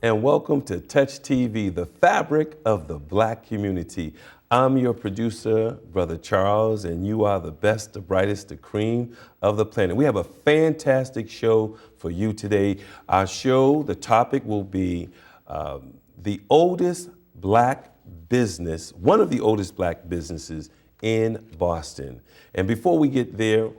and welcome to Touch TV, the fabric of the Black community. I'm your producer, Brother Charles, and you are the best, the brightest, the cream of the planet. We have a fantastic show for you today. Our show, the topic will be the oldest Black business, one of the oldest Black businesses in Boston. And before we get there,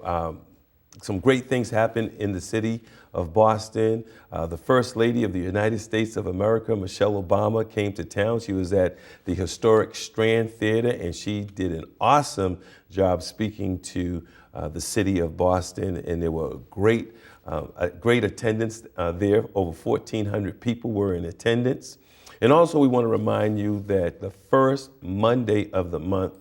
some great things happened in the city of Boston. The First Lady of the United States of America, Michelle Obama, came to town. She was at the historic Strand Theater, and she did an awesome job speaking to the city of Boston. And there were great attendance there. Over 1,400 people were in attendance. And also, we want to remind you that the first Monday of the month,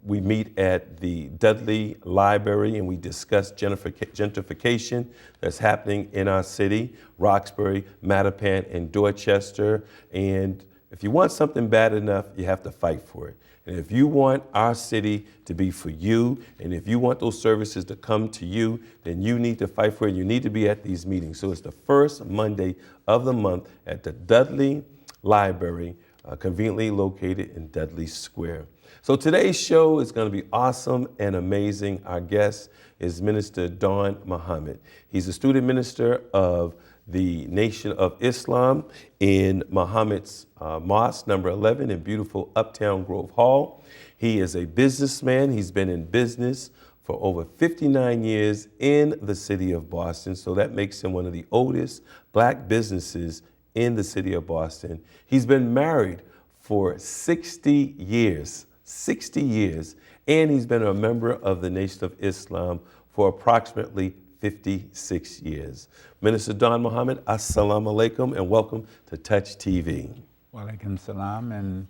we meet at the Dudley Library and we discuss gentrification that's happening in our city, Roxbury, Mattapan, and Dorchester. And if you want something bad enough, you have to fight for it. And if you want our city to be for you, and if you want those services to come to you, then you need to fight for it. You need to be at these meetings. So it's the first Monday of the month at the Dudley Library, conveniently located in Dudley Square. So today's show is going to be awesome and amazing. Our guest is Minister Don Muhammad. He's a student minister of the Nation of Islam in Muhammad's Mosque, number 11 in beautiful Uptown Grove Hall. He is a businessman. He's been in business for over 59 years in the city of Boston. So that makes him one of the oldest Black businesses in the city of Boston. He's been married for 60 years. 60 years, and he's been a member of the Nation of Islam for approximately 56 years. Minister Don Muhammad, assalamu alaikum, and welcome to Touch TV. Wa alaikum salam, and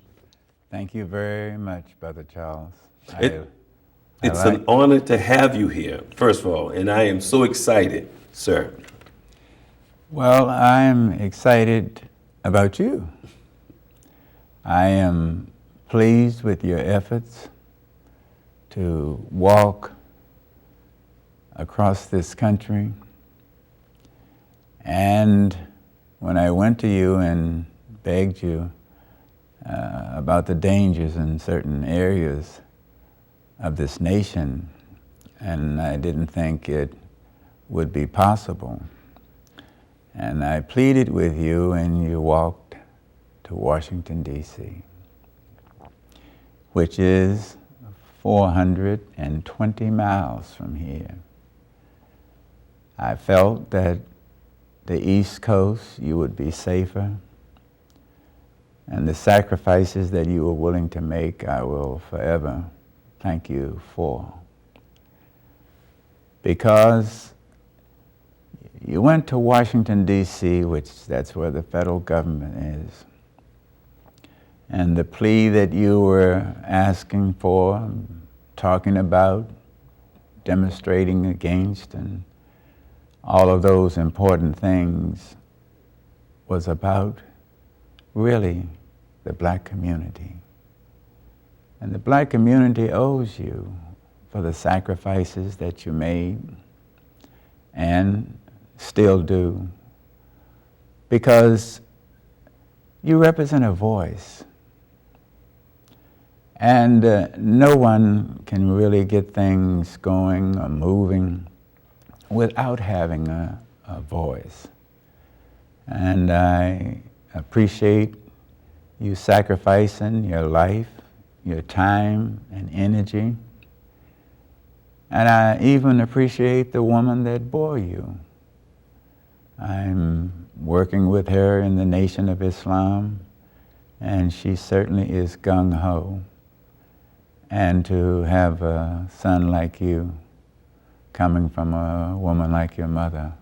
thank you very much, Brother Charles. It's an honor to have you here, first of all, and I am so excited, sir. Well, I'm excited about you. I am pleased with your efforts to walk across this country. And when I went to you and begged you about the dangers in certain areas of this nation, and I didn't think it would be possible, and I pleaded with you, and you walked to Washington, D.C., which is 420 miles from here. I felt that the East Coast, you would be safer, and the sacrifices that you were willing to make, I will forever thank you for. Because you went to Washington, D.C., which that's where the federal government is. And the plea that you were asking for, talking about, demonstrating against, and all of those important things was about really the Black community. And the Black community owes you for the sacrifices that you made and still do, because you represent a voice. And no one can really get things going or moving without having a voice. And I appreciate you sacrificing your life, your time and energy. And I even appreciate the woman that bore you. I'm working with her in the Nation of Islam, and she certainly is gung-ho. And to have a son like you coming from a woman like your mother,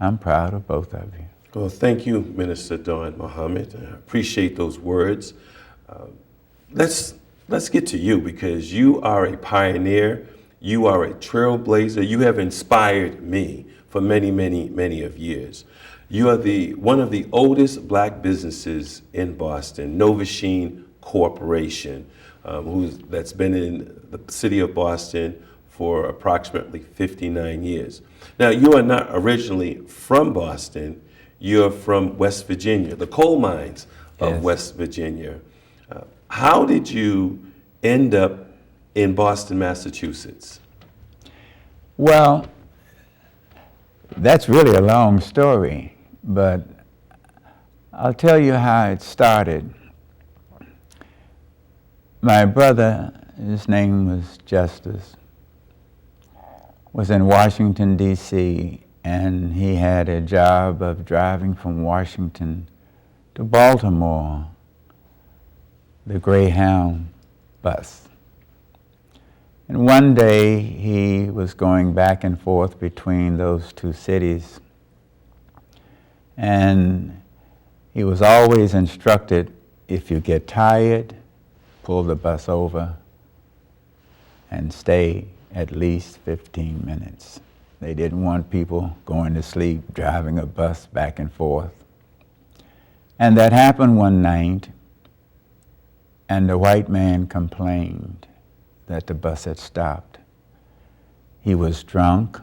I'm proud of both of you. Well, thank you, Minister Don Muhammad. I appreciate those words. Let's get to you, because you are a pioneer. You are a trailblazer. You have inspired me for many, many, many of years. You are one of the oldest Black businesses in Boston, Novasheen Corporation, that's been in the city of Boston for approximately 59 years. Now, you are not originally from Boston. you're from West Virginia, the coal mines of Yes. West Virginia. How did you end up in Boston, Massachusetts? Well, that's really a long story, but I'll tell you how it started. My brother, his name was Justice, was in Washington, D.C., and he had a job of driving from Washington to Baltimore, the Greyhound bus. And one day he was going back and forth between those two cities, and he was always instructed, if you get tired, pull the bus over and stay at least 15 minutes. They didn't want people going to sleep, driving a bus back and forth. And that happened one night, and the white man complained that the bus had stopped. He was drunk,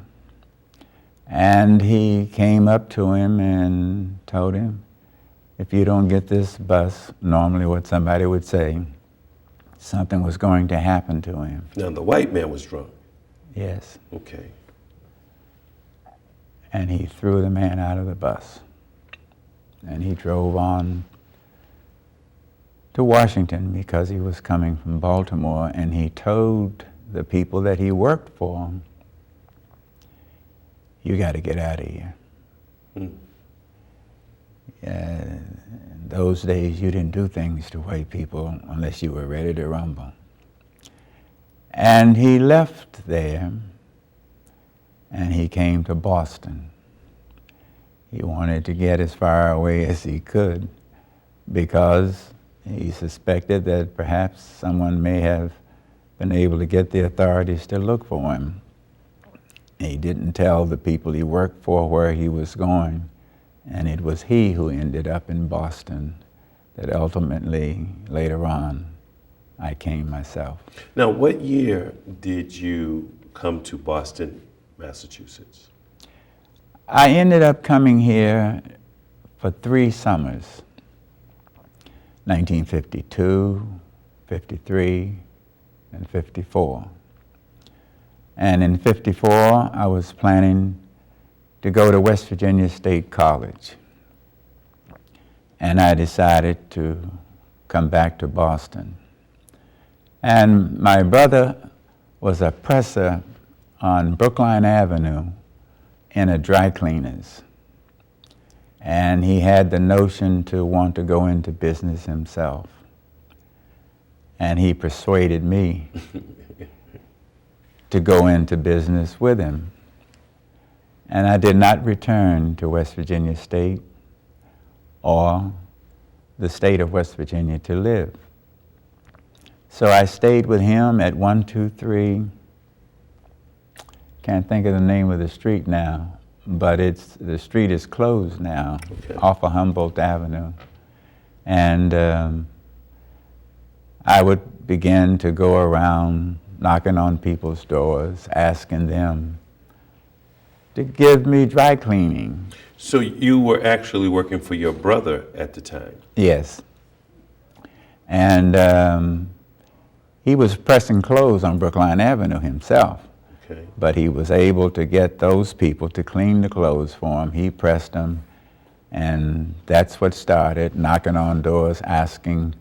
and he came up to him and told him, if you don't get this bus, normally what somebody would say, something was going to happen to him. Now, the white man was drunk. Yes. Okay. And he threw the man out of the bus. And he drove on to Washington because he was coming from Baltimore, and he told the people that he worked for, you got to get out of here. In those days, you didn't do things to white people unless you were ready to rumble. And he left there, and he came to Boston. He wanted to get as far away as he could because he suspected that perhaps someone may have been able to get the authorities to look for him. He didn't tell the people he worked for where he was going, and it was he who ended up in Boston that ultimately, later on, I came myself. Now, what year did you come to Boston, Massachusetts? I ended up coming here for 3 summers, 1952, 53, and 54. And in 54, I was planning to go to West Virginia State College. And I decided to come back to Boston. And my brother was a presser on Brookline Avenue in a dry cleaners. And he had the notion to want to go into business himself. And he persuaded me to go into business with him. And I did not return to West Virginia State or the state of West Virginia to live. So I stayed with him at 123, can't think of the name of the street now, but the street is closed now, okay, off of Humboldt Avenue. And I would begin to go around knocking on people's doors, asking them to give me dry cleaning. So you were actually working for your brother at the time? Yes. And he was pressing clothes on Brookline Avenue himself. Okay. But he was able to get those people to clean the clothes for him. He pressed them, and that's what started, knocking on doors, asking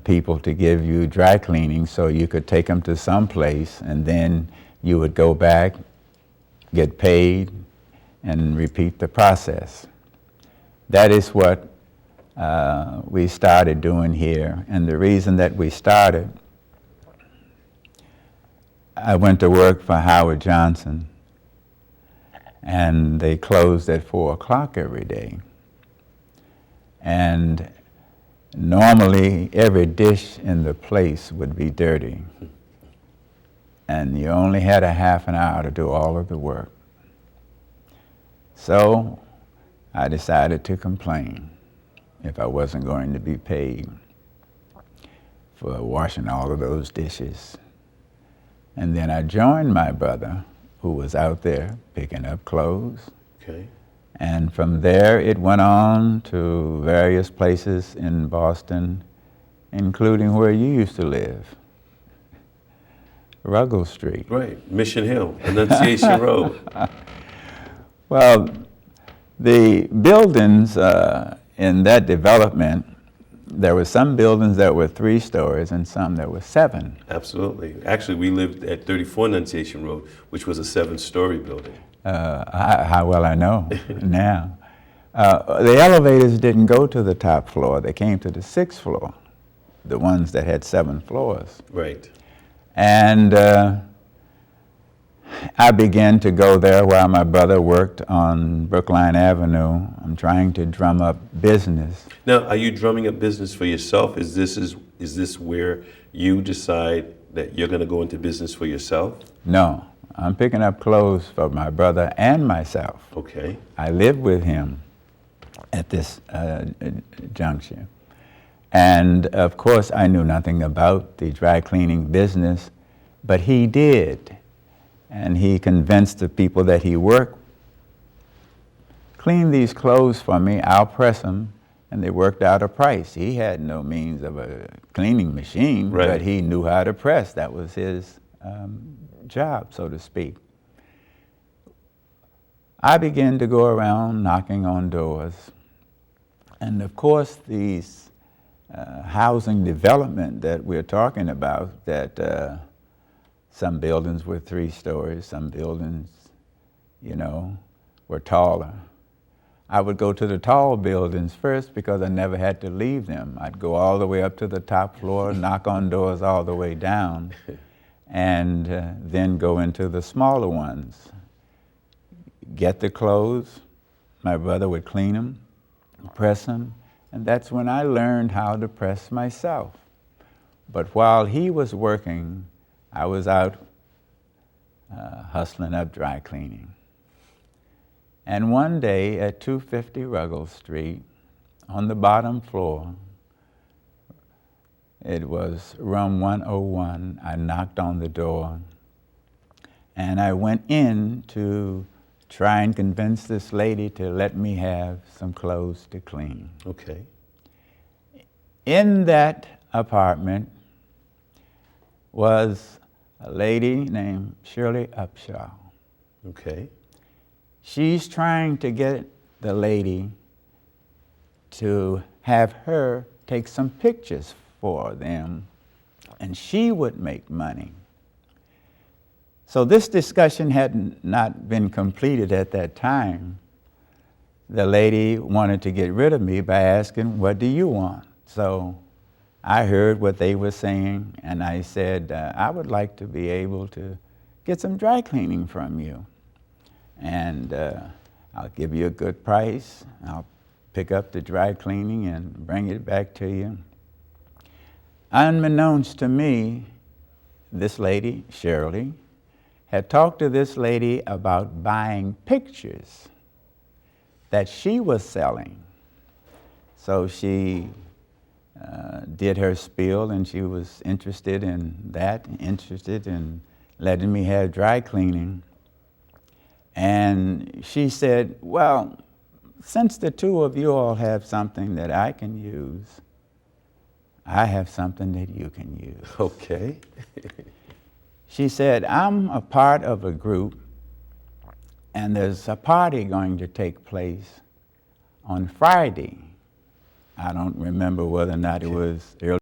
people to give you dry cleaning so you could take them to some place, and then you would go back, get paid, and repeat the process. That is what we started doing here. And the reason that we started, I went to work for Howard Johnson, and they closed at 4 o'clock every day. And normally every dish in the place would be dirty. And you only had a half an hour to do all of the work. So I decided to complain if I wasn't going to be paid for washing all of those dishes. And then I joined my brother, who was out there picking up clothes. Okay. And from there, it went on to various places in Boston, including where you used to live, Ruggles Street. Right, Mission Hill, Annunciation Road. Well, the buildings in that development, there were some buildings that were 3 stories and some that were 7. Absolutely. Actually, we lived at 34 Annunciation Road, which was a 7-story building. How well I know now. The elevators didn't go to the top floor. They came to the 6th floor, the ones that had 7 floors. Right. And I began to go there while my brother worked on Brookline Avenue. I'm trying to drum up business. Now, are you drumming up business for yourself? Is this where you decide that you're going to go into business for yourself? No, I'm picking up clothes for my brother and myself. Okay. I lived with him at this juncture. And of course, I knew nothing about the dry cleaning business, but he did. And he convinced the people that he worked, clean these clothes for me, I'll press them, and they worked out a price. He had no means of a cleaning machine, right, but he knew how to press. That was his job, so to speak. I began to go around knocking on doors. And of course, these housing development that we're talking about, that some buildings were 3 stories, some buildings, you know, were taller. I would go to the tall buildings first because I never had to leave them. I'd go all the way up to the top floor, knock on doors all the way down, and then go into the smaller ones. Get the clothes, my brother would clean them, press them, and that's when I learned how to press myself. But while he was working, I was out hustling up dry cleaning. And one day at 250 Ruggles Street, on the bottom floor, it was room 101, I knocked on the door, and I went in to try and convince this lady to let me have some clothes to clean. Okay. In that apartment was a lady named Shirley Upshaw. Okay. She's trying to get the lady to have her take some pictures for them, and she would make money. So this discussion had not been completed at that time. The lady wanted to get rid of me by asking, "What do you want?" So I heard what they were saying, and I said, I would like to be able to get some dry cleaning from you. And I'll give you a good price. I'll pick up the dry cleaning and bring it back to you. Unbeknownst to me, this lady, Shirley, had talked to this lady about buying pictures that she was selling. So she did her spiel, and she was interested in that, interested in letting me have dry cleaning. And she said, "Well, since the two of you all have something that I can use, I have something that you can use." Okay. She said, "I'm a part of a group, and there's a party going to take place on Friday." I don't remember whether or not it was early